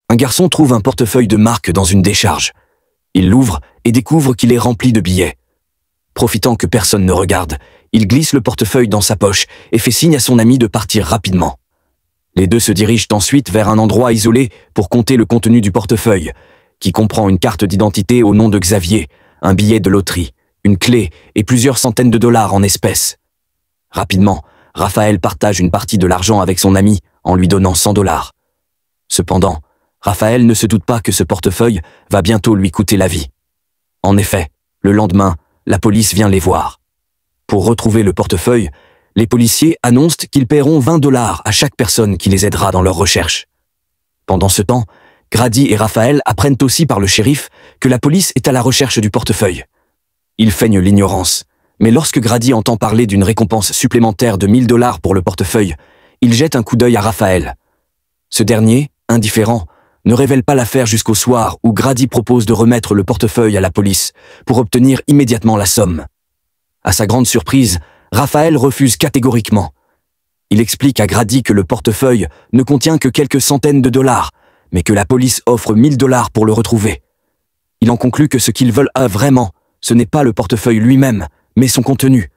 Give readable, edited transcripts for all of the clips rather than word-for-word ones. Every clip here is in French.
Un garçon trouve un portefeuille de marque dans une décharge. Il l'ouvre et découvre qu'il est rempli de billets. Profitant que personne ne regarde, il glisse le portefeuille dans sa poche et fait signe à son ami de partir rapidement. Les deux se dirigent ensuite vers un endroit isolé pour compter le contenu du portefeuille, qui comprend une carte d'identité au nom de Xavier, un billet de loterie, une clé et plusieurs centaines de dollars en espèces. Rapidement, Raphaël partage une partie de l'argent avec son ami en lui donnant 100 dollars. Cependant, Raphaël ne se doute pas que ce portefeuille va bientôt lui coûter la vie. En effet, le lendemain, la police vient les voir. Pour retrouver le portefeuille, les policiers annoncent qu'ils paieront 20 dollars à chaque personne qui les aidera dans leur recherche. Pendant ce temps, Grady et Raphaël apprennent aussi par le shérif que la police est à la recherche du portefeuille. Ils feignent l'ignorance, mais lorsque Grady entend parler d'une récompense supplémentaire de 1000 dollars pour le portefeuille, il jette un coup d'œil à Raphaël. Ce dernier, indifférent, ne révèle pas l'affaire jusqu'au soir où Grady propose de remettre le portefeuille à la police pour obtenir immédiatement la somme. À sa grande surprise, Raphaël refuse catégoriquement. Il explique à Grady que le portefeuille ne contient que quelques centaines de dollars, mais que la police offre 1000 dollars pour le retrouver. Il en conclut que ce qu'ils veulent vraiment, ce n'est pas le portefeuille lui-même, mais son contenu.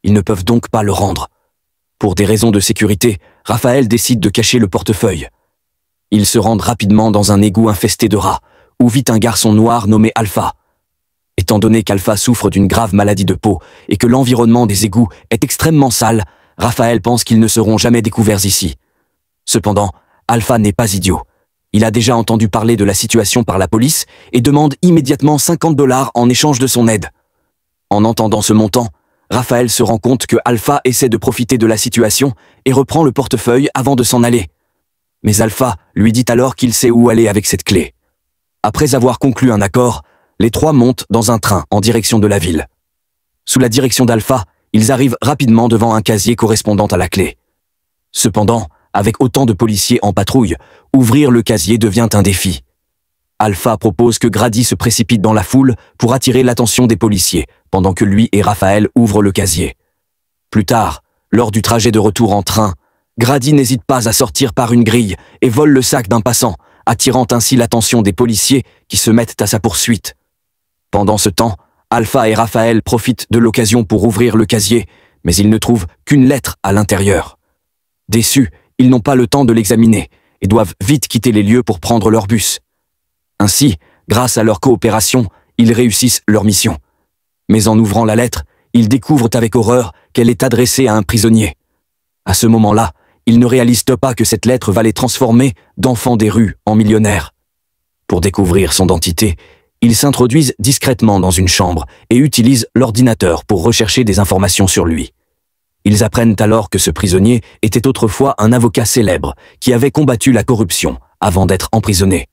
Ils ne peuvent donc pas le rendre. Pour des raisons de sécurité, Raphaël décide de cacher le portefeuille. Ils se rendent rapidement dans un égout infesté de rats, où vit un garçon noir nommé Alpha. Étant donné qu'Alpha souffre d'une grave maladie de peau et que l'environnement des égouts est extrêmement sale, Raphaël pense qu'ils ne seront jamais découverts ici. Cependant, Alpha n'est pas idiot. Il a déjà entendu parler de la situation par la police et demande immédiatement 50 dollars en échange de son aide. En entendant ce montant, Raphaël se rend compte que Alpha essaie de profiter de la situation et reprend le portefeuille avant de s'en aller. Mais Alpha lui dit alors qu'il sait où aller avec cette clé. Après avoir conclu un accord, les trois montent dans un train en direction de la ville. Sous la direction d'Alpha, ils arrivent rapidement devant un casier correspondant à la clé. Cependant, avec autant de policiers en patrouille, ouvrir le casier devient un défi. Alpha propose que Grady se précipite dans la foule pour attirer l'attention des policiers, pendant que lui et Raphaël ouvrent le casier. Plus tard, lors du trajet de retour en train, Grady n'hésite pas à sortir par une grille et vole le sac d'un passant, attirant ainsi l'attention des policiers qui se mettent à sa poursuite. Pendant ce temps, Alpha et Raphaël profitent de l'occasion pour ouvrir le casier, mais ils ne trouvent qu'une lettre à l'intérieur. Déçus, ils n'ont pas le temps de l'examiner et doivent vite quitter les lieux pour prendre leur bus. Ainsi, grâce à leur coopération, ils réussissent leur mission. Mais en ouvrant la lettre, ils découvrent avec horreur qu'elle est adressée à un prisonnier. À ce moment-là, ils ne réalisent pas que cette lettre va les transformer d'enfants des rues en millionnaires. Pour découvrir son identité, ils s'introduisent discrètement dans une chambre et utilisent l'ordinateur pour rechercher des informations sur lui. Ils apprennent alors que ce prisonnier était autrefois un avocat célèbre qui avait combattu la corruption avant d'être emprisonné.